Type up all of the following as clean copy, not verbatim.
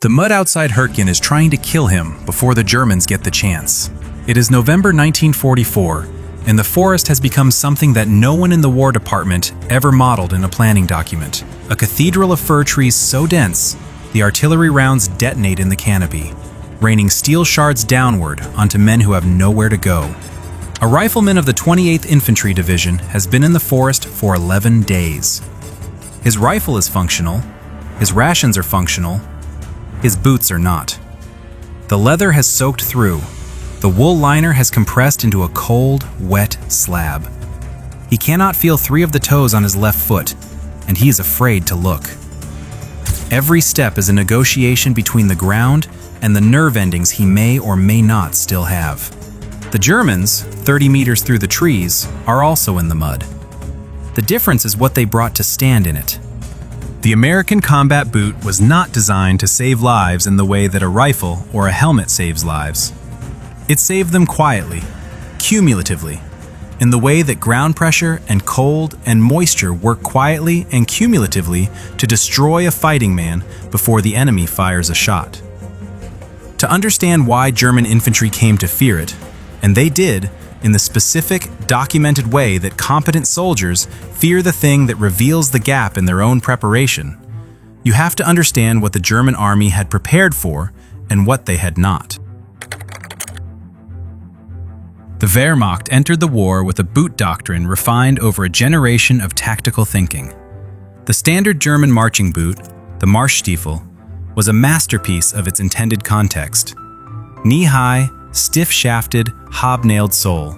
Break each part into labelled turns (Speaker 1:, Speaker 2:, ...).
Speaker 1: The mud outside Hürtgen is trying to kill him before the Germans get the chance. It is November 1944, and the forest has become something that no one in the War Department ever modeled in a planning document. A cathedral of fir trees so dense, the artillery rounds detonate in the canopy, raining steel shards downward onto men who have nowhere to go. A rifleman of the 28th Infantry Division has been in the forest for 11 days. His rifle is functional, his rations are functional, his boots are not. The leather has soaked through. The wool liner has compressed into a cold, wet slab. He cannot feel 3 of the toes on his left foot, and he is afraid to look. Every step is a negotiation between the ground and the nerve endings he may or may not still have. The Germans, 30 meters through the trees, are also in the mud. The difference is what they brought to stand in it. The American combat boot was not designed to save lives in the way that a rifle or a helmet saves lives. It saved them quietly, cumulatively, in the way that ground pressure and cold and moisture work quietly and cumulatively to destroy a fighting man before the enemy fires a shot. To understand why German infantry came to fear it, and they did, in the specific, documented way that competent soldiers fear the thing that reveals the gap in their own preparation, you have to understand what the German army had prepared for and what they had not. The Wehrmacht entered the war with a boot doctrine refined over a generation of tactical thinking. The standard German marching boot, the Marschstiefel, was a masterpiece of its intended context. Knee-high, stiff-shafted, hobnailed sole.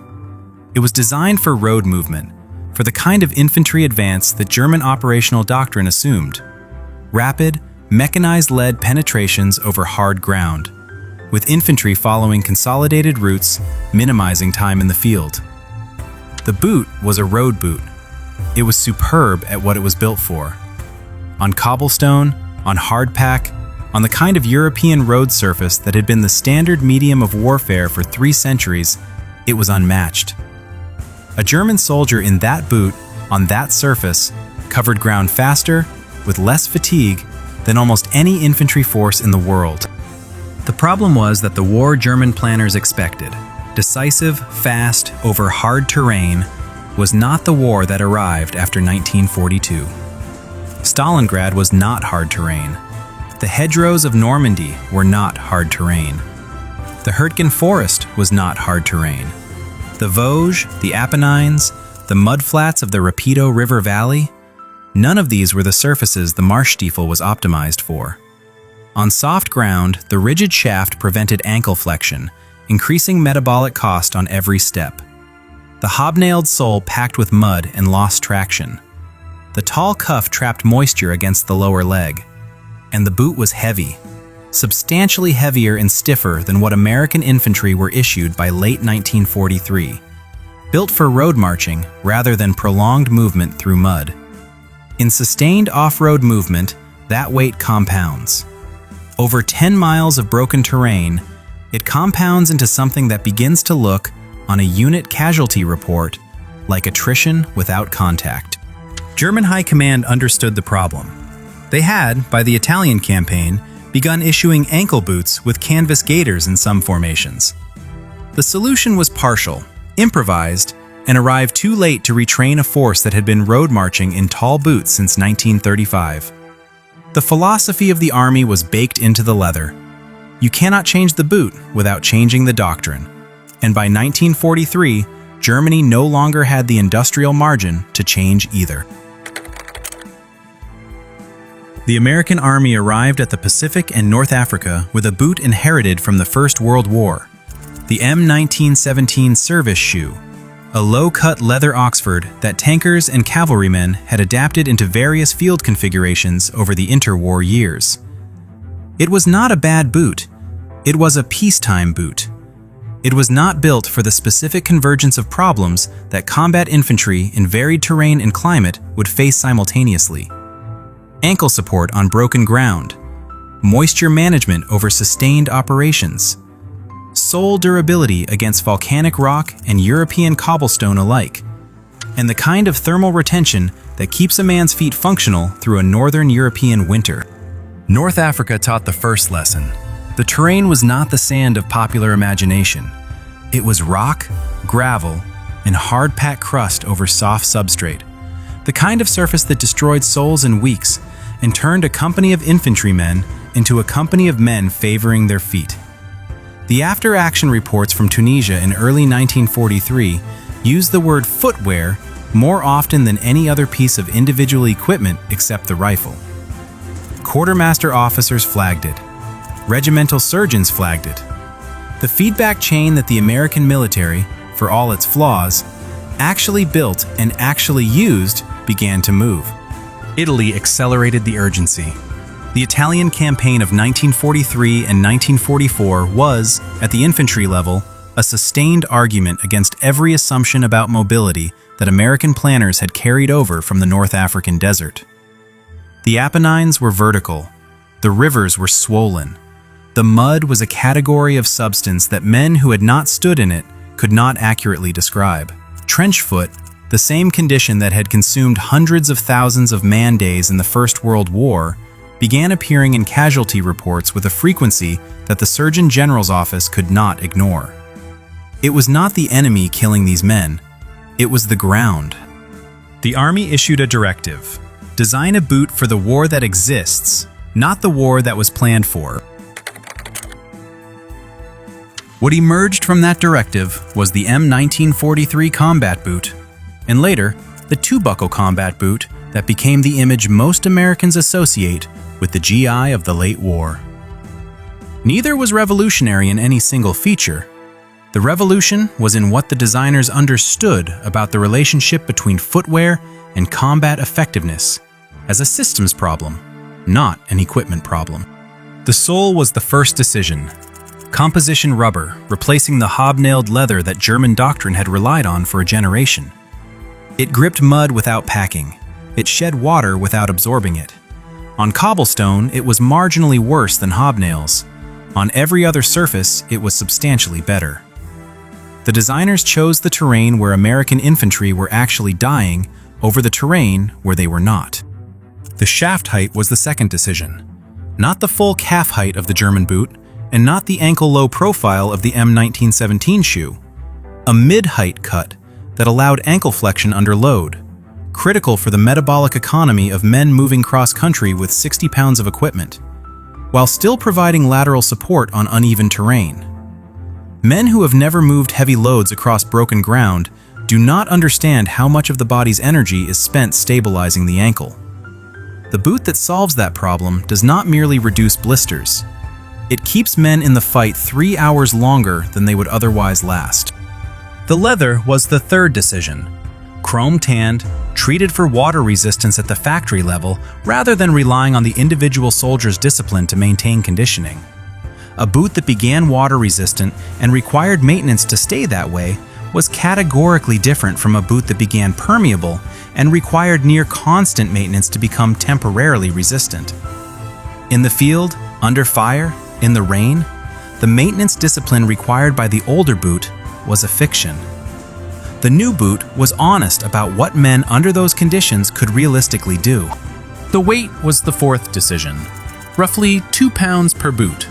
Speaker 1: It was designed for road movement, for the kind of infantry advance that German operational doctrine assumed. Rapid, mechanized-led penetrations over hard ground, with infantry following consolidated routes, minimizing time in the field. The boot was a road boot. It was superb at what it was built for. On cobblestone, on hardpack, on the kind of European road surface that had been the standard medium of warfare for 3 centuries, it was unmatched. A German soldier in that boot, on that surface, covered ground faster, with less fatigue, than almost any infantry force in the world. The problem was that the war German planners expected, decisive, fast, over hard terrain, was not the war that arrived after 1942. Stalingrad was not hard terrain. The hedgerows of Normandy were not hard terrain. The Hürtgen Forest was not hard terrain. The Vosges, the Apennines, the mudflats of the Rapido River Valley, none of these were the surfaces the Marschstiefel was optimized for. On soft ground, the rigid shaft prevented ankle flexion, increasing metabolic cost on every step. The hobnailed sole packed with mud and lost traction. The tall cuff trapped moisture against the lower leg. And the boot was heavy, substantially heavier and stiffer than what American infantry were issued by late 1943, built for road marching rather than prolonged movement through mud. In sustained off-road movement, that weight compounds. Over 10 miles of broken terrain, it compounds into something that begins to look, on a unit casualty report, like attrition without contact. German High Command understood the problem. They had, by the Italian campaign, begun issuing ankle boots with canvas gaiters in some formations. The solution was partial, improvised, and arrived too late to retrain a force that had been road marching in tall boots since 1935. The philosophy of the army was baked into the leather. You cannot change the boot without changing the doctrine. And by 1943, Germany no longer had the industrial margin to change either. The American Army arrived at the Pacific and North Africa with a boot inherited from the First World War, the M1917 service shoe, a low-cut leather Oxford that tankers and cavalrymen had adapted into various field configurations over the interwar years. It was not a bad boot. It was a peacetime boot. It was not built for the specific convergence of problems that combat infantry in varied terrain and climate would face simultaneously. Ankle support on broken ground, moisture management over sustained operations, sole durability against volcanic rock and European cobblestone alike, and the kind of thermal retention that keeps a man's feet functional through a northern European winter. North Africa taught the first lesson. The terrain was not the sand of popular imagination. It was rock, gravel, and hard-packed crust over soft substrate, the kind of surface that destroyed souls in weeks and turned a company of infantrymen into a company of men favoring their feet. The after-action reports from Tunisia in early 1943 used the word footwear more often than any other piece of individual equipment except the rifle. Quartermaster officers flagged it. Regimental surgeons flagged it. The feedback chain that the American military, for all its flaws, actually built and actually used began to move. Italy accelerated the urgency. The Italian campaign of 1943 and 1944 was, at the infantry level, a sustained argument against every assumption about mobility that American planners had carried over from the North African desert. The Apennines were vertical. The rivers were swollen. The mud was a category of substance that men who had not stood in it could not accurately describe. Trench foot, the same condition that had consumed hundreds of thousands of man-days in the First World War, began appearing in casualty reports with a frequency that the Surgeon General's office could not ignore. It was not the enemy killing these men, it was the ground. The Army issued a directive: design a boot for the war that exists, not the war that was planned for. What emerged from that directive was the M1943 combat boot, and later, the two-buckle combat boot that became the image most Americans associate with the GI of the late war. Neither was revolutionary in any single feature. The revolution was in what the designers understood about the relationship between footwear and combat effectiveness as a systems problem, not an equipment problem. The sole was the first decision. Composition rubber, replacing the hobnailed leather that German doctrine had relied on for a generation. It gripped mud without packing. It shed water without absorbing it. On cobblestone, it was marginally worse than hobnails. On every other surface, it was substantially better. The designers chose the terrain where American infantry were actually dying over the terrain where they were not. The shaft height was the second decision. Not the full calf height of the German boot, and not the ankle-low profile of the M1917 shoe. A mid-height cut that allowed ankle flexion under load, critical for the metabolic economy of men moving cross-country with 60 pounds of equipment, while still providing lateral support on uneven terrain. Men who have never moved heavy loads across broken ground do not understand how much of the body's energy is spent stabilizing the ankle. The boot that solves that problem does not merely reduce blisters. It keeps men in the fight 3 hours longer than they would otherwise last. The leather was the third decision. Chrome-tanned, treated for water resistance at the factory level rather than relying on the individual soldier's discipline to maintain conditioning. A boot that began water-resistant and required maintenance to stay that way was categorically different from a boot that began permeable and required near-constant maintenance to become temporarily resistant. In the field, under fire, in the rain, the maintenance discipline required by the older boot was a fiction. The new boot was honest about what men under those conditions could realistically do. The weight was the fourth decision, roughly 2 pounds per boot,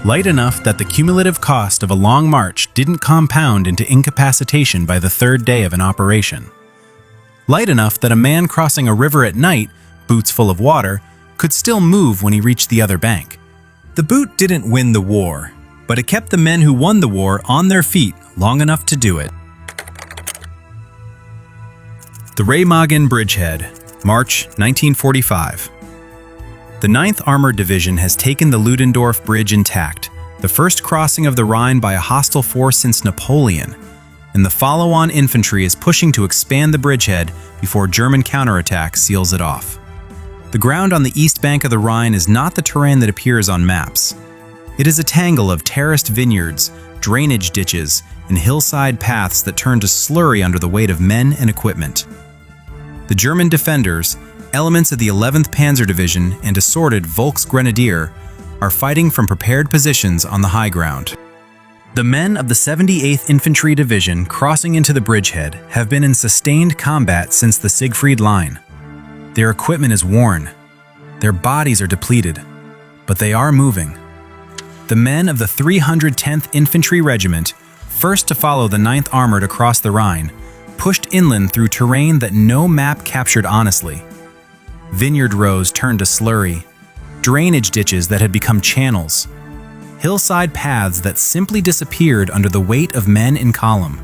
Speaker 1: light enough that the cumulative cost of a long march didn't compound into incapacitation by the third day of an operation. Light enough that a man crossing a river at night, boots full of water, could still move when he reached the other bank. The boot didn't win the war, but it kept the men who won the war on their feet long enough to do it. The Remagen Bridgehead, March 1945. The 9th Armored Division has taken the Ludendorff Bridge intact, the first crossing of the Rhine by a hostile force since Napoleon, and the follow-on infantry is pushing to expand the bridgehead before German counterattack seals it off. The ground on the east bank of the Rhine is not the terrain that appears on maps. It is a tangle of terraced vineyards, drainage ditches, and hillside paths that turn to slurry under the weight of men and equipment. The German defenders, elements of the 11th Panzer Division and assorted Volksgrenadier, are fighting from prepared positions on the high ground. The men of the 78th Infantry Division crossing into the bridgehead have been in sustained combat since the Siegfried Line. Their equipment is worn. Their bodies are depleted. but they are moving. The men of the 310th Infantry Regiment, first to follow the 9th Armored across the Rhine, pushed inland through terrain that no map captured honestly. Vineyard rows turned to slurry, drainage ditches that had become channels, hillside paths that simply disappeared under the weight of men in column.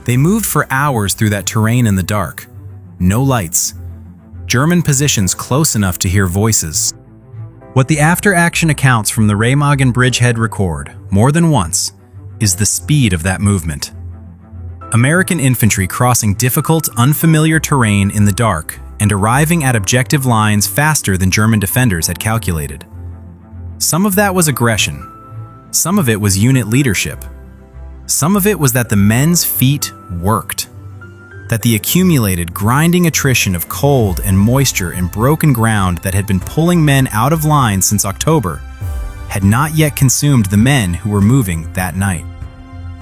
Speaker 1: They moved for hours through that terrain in the dark. No lights. German positions close enough to hear voices. What the after-action accounts from the Remagen bridgehead record, more than once, is the speed of that movement. American infantry crossing difficult, unfamiliar terrain in the dark and arriving at objective lines faster than German defenders had calculated. Some of that was aggression. Some of it was unit leadership. Some of it was that the men's feet worked. That the accumulated, grinding attrition of cold and moisture and broken ground that had been pulling men out of line since October had not yet consumed the men who were moving that night.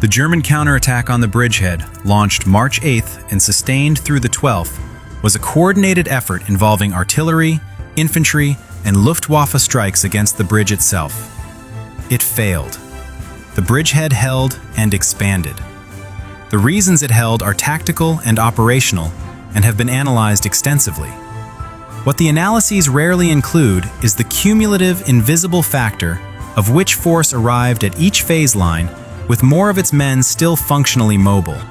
Speaker 1: The German counterattack on the bridgehead, launched March 8th and sustained through the 12th, was a coordinated effort involving artillery, infantry, and Luftwaffe strikes against the bridge itself. It failed. The bridgehead held and expanded. The reasons it held are tactical and operational and have been analyzed extensively. What the analyses rarely include is the cumulative invisible factor of which force arrived at each phase line with more of its men still functionally mobile.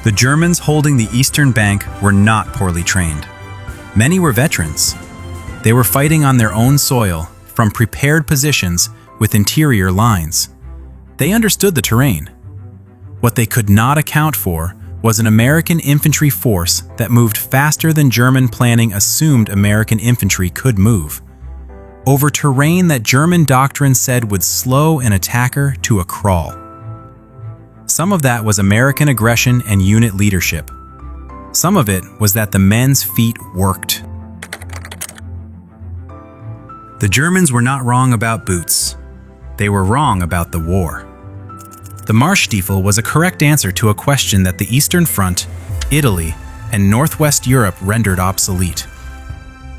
Speaker 1: The Germans holding the eastern bank were not poorly trained. Many were veterans. They were fighting on their own soil, from prepared positions with interior lines. They understood the terrain. What they could not account for was an American infantry force that moved faster than German planning assumed American infantry could move, over terrain that German doctrine said would slow an attacker to a crawl. Some of that was American aggression and unit leadership. Some of it was that the men's feet worked. The Germans were not wrong about boots. They were wrong about the war. The Marschstiefel was a correct answer to a question that the Eastern Front, Italy, and Northwest Europe rendered obsolete.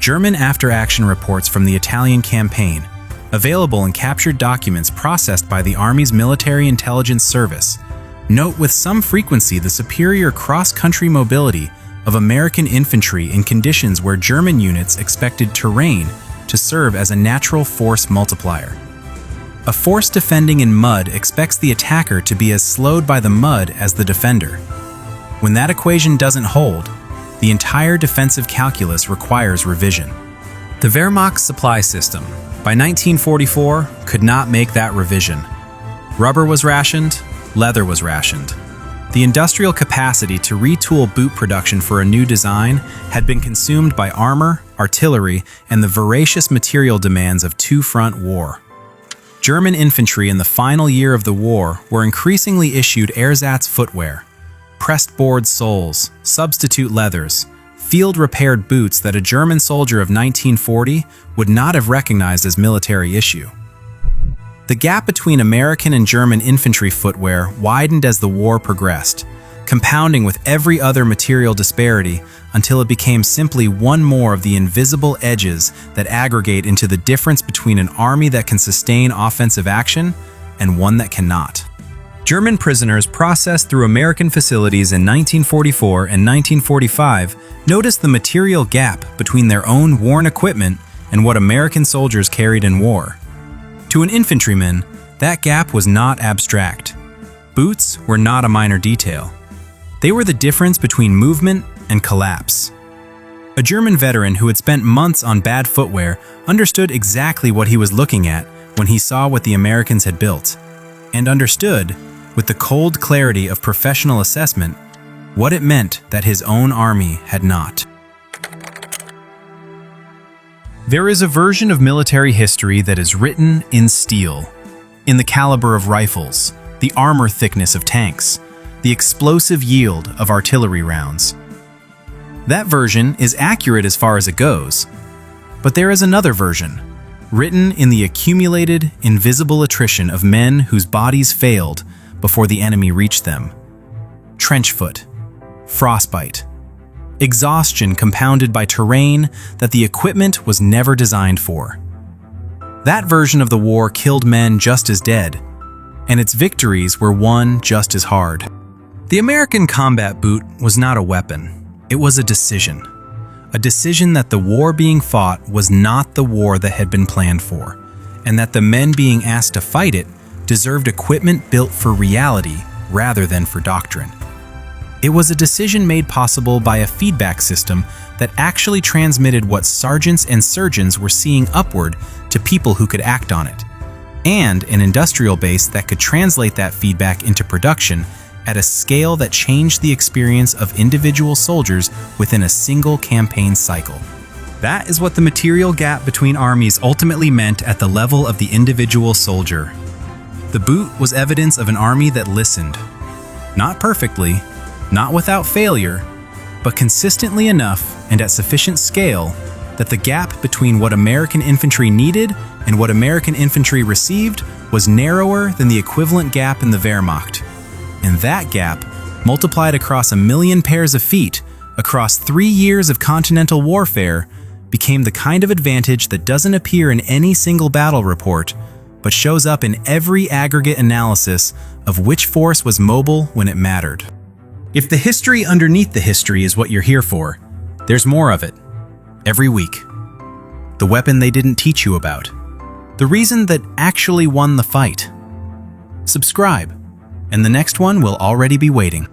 Speaker 1: German after-action reports from the Italian campaign, available in captured documents processed by the Army's Military Intelligence Service, note with some frequency the superior cross-country mobility of American infantry in conditions where German units expected terrain to serve as a natural force multiplier. A force defending in mud expects the attacker to be as slowed by the mud as the defender. When that equation doesn't hold, the entire defensive calculus requires revision. The Wehrmacht's supply system, by 1944, could not make that revision. Rubber was rationed, leather was rationed. The industrial capacity to retool boot production for a new design had been consumed by armor, artillery, and the voracious material demands of two-front war. German infantry in the final year of the war were increasingly issued ersatz footwear, pressed board soles, substitute leathers, field-repaired boots that a German soldier of 1940 would not have recognized as military issue. The gap between American and German infantry footwear widened as the war progressed, compounding with every other material disparity until it became simply one more of the invisible edges that aggregate into the difference between an army that can sustain offensive action and one that cannot. German prisoners processed through American facilities in 1944 and 1945 noticed the material gap between their own worn equipment and what American soldiers carried in war. To an infantryman, that gap was not abstract. Boots were not a minor detail. They were the difference between movement and collapse. A German veteran who had spent months on bad footwear understood exactly what he was looking at when he saw what the Americans had built, and understood, with the cold clarity of professional assessment, what it meant that his own army had not. There is a version of military history that is written in steel, in the caliber of rifles, the armor thickness of tanks, the explosive yield of artillery rounds. That version is accurate as far as it goes, but there is another version, written in the accumulated, invisible attrition of men whose bodies failed before the enemy reached them. Trench foot, frostbite, exhaustion compounded by terrain that the equipment was never designed for. That version of the war killed men just as dead, and its victories were won just as hard. The American combat boot was not a weapon. It was a decision. A decision that the war being fought was not the war that had been planned for, and that the men being asked to fight it deserved equipment built for reality rather than for doctrine. It was a decision made possible by a feedback system that actually transmitted what sergeants and surgeons were seeing upward to people who could act on it, and an industrial base that could translate that feedback into production at a scale that changed the experience of individual soldiers within a single campaign cycle. That is what the material gap between armies ultimately meant at the level of the individual soldier. The boot was evidence of an army that listened. Not perfectly, not without failure, but consistently enough and at sufficient scale that the gap between what American infantry needed and what American infantry received was narrower than the equivalent gap in the Wehrmacht. And that gap, multiplied across 1 million pairs of feet, across 3 years of continental warfare, became the kind of advantage that doesn't appear in any single battle report, but shows up in every aggregate analysis of which force was mobile when it mattered. If the history underneath the history is what you're here for, there's more of it. Every week. The weapon they didn't teach you about. The reason that actually won the fight. Subscribe, and the next one will already be waiting.